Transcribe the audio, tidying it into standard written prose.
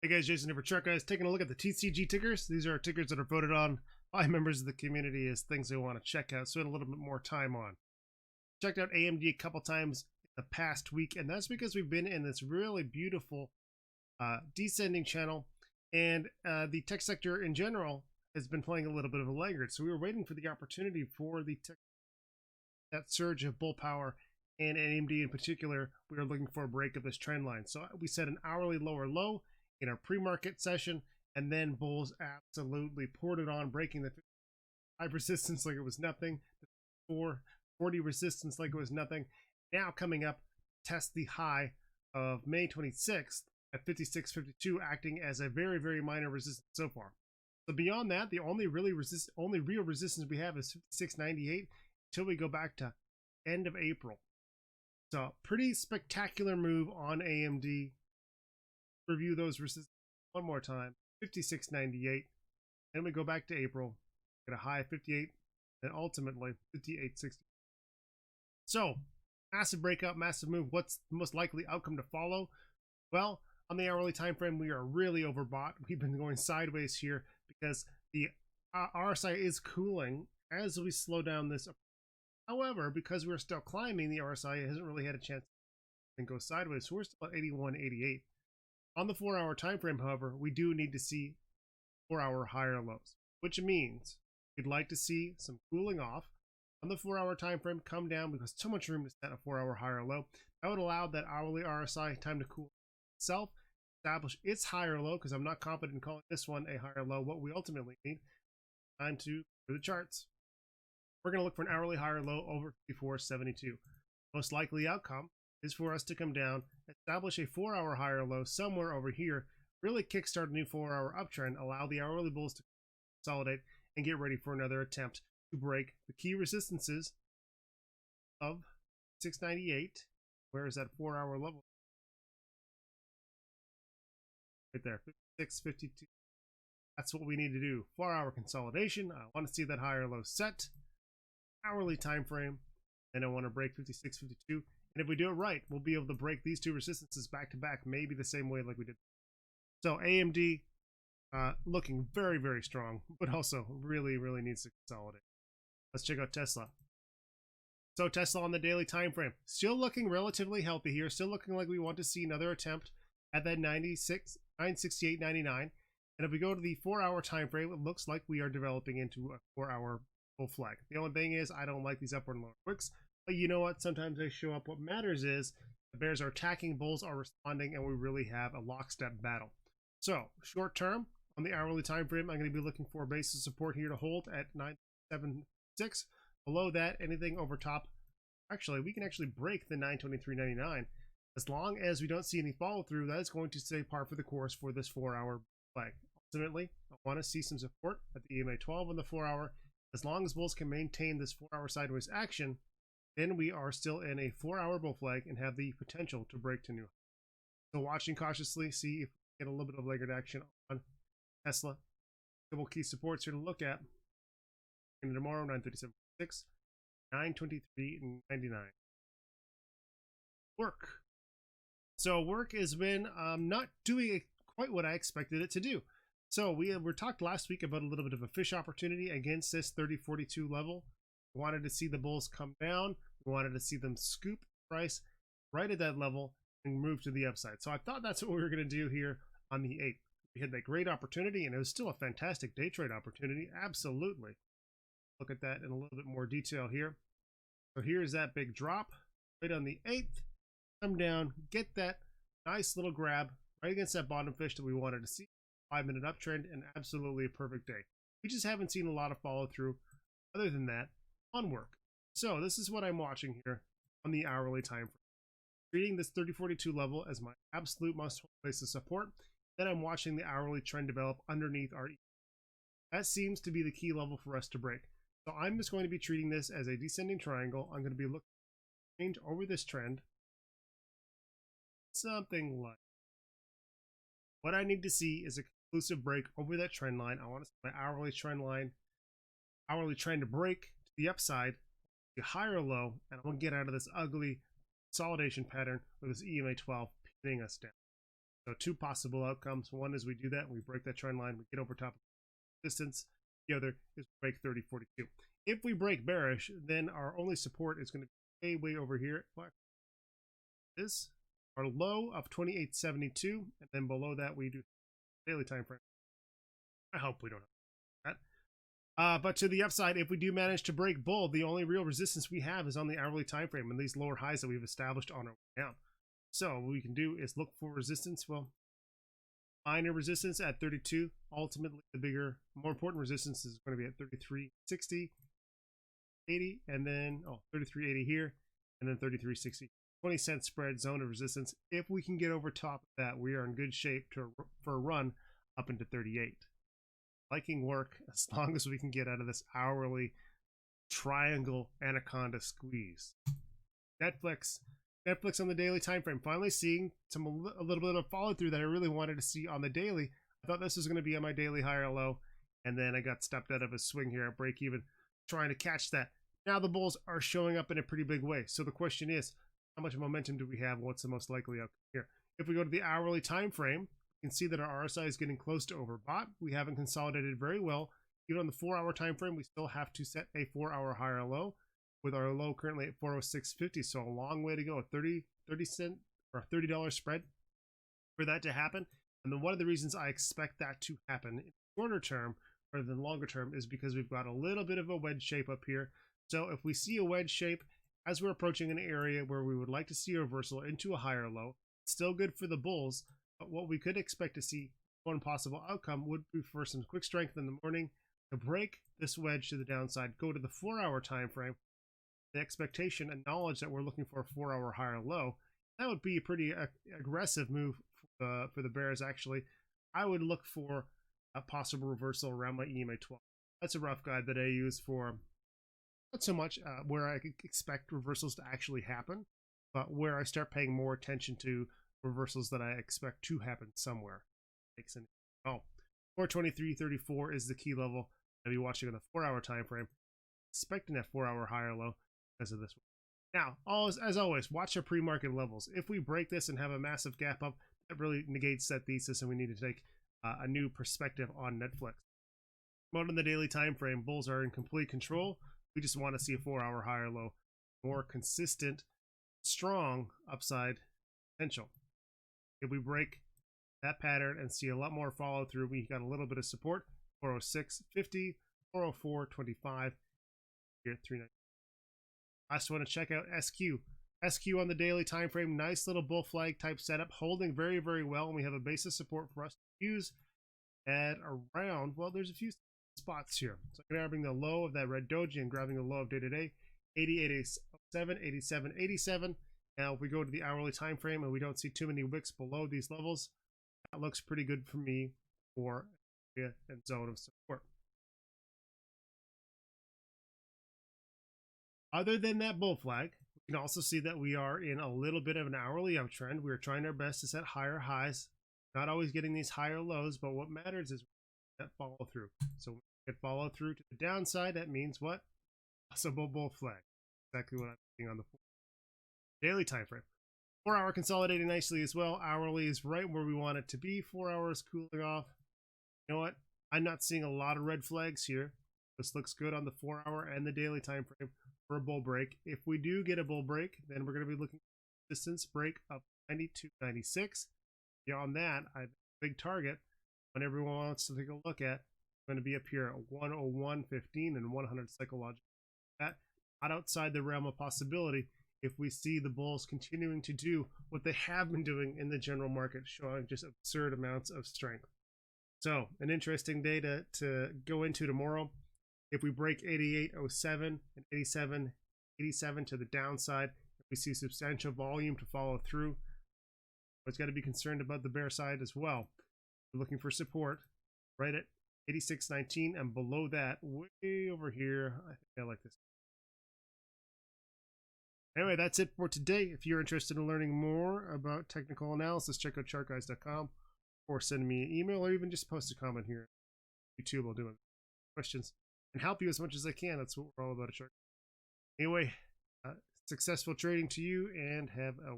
Hey guys, Jason here for TheChartGuys, taking a look at the TCG tickers. These are tickers that are voted on by members of the community as things they want to check out, spend a little bit more time on. Checked out AMD a couple times in the past week, and that's because we've been in this really beautiful descending channel, and the tech sector in general has been playing a little bit of a laggard. So we were waiting for the opportunity for that surge of bull power, and AMD in particular, we were looking for a break of this trend line. So we set an hourly lower low in our pre-market session, and then bulls absolutely poured it on, breaking the 5 resistance like it was nothing, the 440 resistance like it was nothing. Now coming up, test the high of May 26th at 56.52, acting as a very, very minor resistance so far. So beyond that, the only real resistance we have is 56.98 until we go back to end of April. So pretty spectacular move on AMD. Review those resistances one more time. 56.98, and we go back to April, get a high of 58, and ultimately 58.60. So massive breakout, massive move. What's the most likely outcome to follow? Well, on the hourly time frame, we are really overbought. We've been going sideways here because the RSI is cooling as we slow down this. However, because we're still climbing, the RSI hasn't really had a chance to go sideways, so we're still at 81.88. On the 4-hour time frame, however, we do need to see 4-hour higher lows, which means we'd like to see some cooling off on the 4-hour time frame, come down because too much room to set a 4-hour higher low. That would allow that hourly RSI time to cool itself, establish its higher low, because I'm not confident in calling this one a higher low. What we ultimately need, time to do the charts. We're going to look for an hourly higher low over 54.72. Most likely outcome is for us to come down, establish a 4-hour higher low somewhere over here, really kickstart a new 4-hour uptrend, allow the hourly bulls to consolidate, and get ready for another attempt to break the key resistances of 698. Where is that 4-hour level? Right there, 56.52. That's what we need to do. 4-hour consolidation. I want to see that higher low set. Hourly time frame. And I want to break 56.52. And if we do it right, we'll be able to break these two resistances back to back, maybe the same way like we did. So AMD looking very, very strong, but also really, really needs to consolidate. Let's check out Tesla. So Tesla on the daily time frame, still looking relatively healthy here, still looking like we want to see another attempt at that 968.99. And if we go to the 4-hour time frame, it looks like we are developing into a 4-hour bull flag. The only thing is I don't like these upward and lower wicks. But you know what? Sometimes they show up. What matters is the bears are attacking, bulls are responding, and we really have a lockstep battle. So short term, on the hourly time frame, I'm going to be looking for a base of support here to hold at 976. Below that, anything over top. Actually, we can actually break the 923.99. As long as we don't see any follow through, that is going to stay par for the course for this 4-hour flag. Ultimately, I want to see some support at the EMA 12 on the 4-hour. As long as bulls can maintain this 4-hour sideways action, then we are still in a 4-hour bull flag and have the potential to break to new. So watching cautiously, see if we get a little bit of laggard action on Tesla. A couple key supports here to look at. And tomorrow, 937.6, 923.99. Work. So work has been not doing quite what I expected it to do. So we talked last week about a little bit of a fish opportunity against this 3042 level. We wanted to see the bulls come down. We wanted to see them scoop price right at that level and move to the upside. So I thought that's what we were going to do here on the 8th. We had that great opportunity, and it was still a fantastic day trade opportunity. Absolutely. Look at that in a little bit more detail here. So here's that big drop right on the 8th. Come down, get that nice little grab right against that bottom fish that we wanted to see. 5-minute uptrend, and absolutely a perfect day. We just haven't seen a lot of follow through other than that on work. So this is what I'm watching here on the hourly time frame. Treating this 3042 level as my absolute must-hold place of support. Then I'm watching the hourly trend develop underneath our E. That seems to be the key level for us to break. So I'm just going to be treating this as a descending triangle. I'm going to be looking to change over this trend. Something like what I need to see is a conclusive break over that trend line. I want to see my hourly trend line, hourly trend to break to the upside, the higher low, and I want to get out of this ugly consolidation pattern with this EMA 12 pinning us down. So two possible outcomes. One is we do that, we break that trend line, we get over top of resistance. The other is break 30.42. If we break bearish, then our only support is going to be way over here. This our low of 28.72, and then below that we do daily time frame. I hope we don't have that. But to the upside, if we do manage to break bull, the only real resistance we have is on the hourly time frame and these lower highs that we've established on our way down. So what we can do is look for resistance. Well, minor resistance at 32. Ultimately, the bigger, more important resistance is going to be at 33.60, 80, and then 33.80 here, and then 33.60. 20-cent spread zone of resistance. If we can get over top of that, we are in good shape for a run up into 38. Liking work as long as we can get out of this hourly triangle anaconda squeeze. Netflix on the daily time frame, finally seeing a little bit of follow through that I really wanted to see on the daily. I thought this was going to be on my daily high or low, and then I got stepped out of a swing here at break even, trying to catch that. Now the bulls are showing up in a pretty big way. So the question is, how much momentum do we have? What's the most likely outcome here? If we go to the hourly time frame, you can see that our RSI is getting close to overbought. We haven't consolidated very well. Even on the 4-hour time frame, we still have to set a 4-hour high or low, with our low currently at 406.50. So a long way to go, a 30 cent or $30 spread for that to happen. And then one of the reasons I expect that to happen in the shorter term rather than longer term is because we've got a little bit of a wedge shape up here. So if we see a wedge shape as we're approaching an area where we would like to see a reversal into a higher low, it's still good for the bulls. But what we could expect to see, one possible outcome would be for some quick strength in the morning to break this wedge to the downside, go to the 4-hour time frame. The expectation and knowledge that we're looking for a 4-hour higher low, that would be a pretty aggressive move for the bears. Actually, I would look for a possible reversal around my EMA 12. That's a rough guide that I use for not so much where I expect reversals to actually happen, but where I start paying more attention to reversals that I expect to happen somewhere. Makes sense. 423.34 is the key level. I'll be watching on the 4-hour time frame, expecting that 4-hour higher low because of this one. Now, as always, watch our pre-market levels. If we break this and have a massive gap up, that really negates that thesis, and we need to take a new perspective on Netflix. But on the daily time frame, bulls are in complete control. We just want to see a 4-hour higher low, more consistent, strong upside potential. If we break that pattern and see a lot more follow through, we got a little bit of support. 406.50, 404.25, here at 390. Last one to check out SQ. SQ on the daily time frame, nice little bull flag type setup, holding very, very well, and we have a base of support for us to use at around, well, there's a few spots here. So grabbing the low of that red doji and grabbing the low of day to day, 88.87, 87.87. Now, if we go to the hourly time frame and we don't see too many wicks below these levels, that looks pretty good for me for area and zone of support. Other than that bull flag, we can also see that we are in a little bit of an hourly uptrend. We are trying our best to set higher highs, not always getting these higher lows, but what matters is that follow through. So when we get follow through to the downside, that means what? Possible bull flag. Exactly what I'm seeing on the daily time frame. 4-hour consolidating nicely as well. Hourly is right where we want it to be. 4 hours cooling off. You know what? I'm not seeing a lot of red flags here. This looks good on the 4-hour and the daily time frame for a bull break. If we do get a bull break, then we're going to be looking at distance break up 92.96. Beyond that, I have a big target when everyone wants to take a look at. Going to be up here at 101.15 and 100 psychological. That not outside the realm of possibility if we see the bulls continuing to do what they have been doing in the general market, showing just absurd amounts of strength. So an interesting day to go into tomorrow. If we break 88.07 and 87 to the downside, if we see substantial volume to follow through, it's got to be concerned about the bear side as well. We're looking for support right at 86.19 and below that, way over here. I think I like this. Anyway, that's it for today. If you're interested in learning more about technical analysis, check out TheChartGuys.com or send me an email or even just post a comment here. YouTube will do questions and help you as much as I can. That's what we're all about at Shark. Anyway, successful trading to you and have a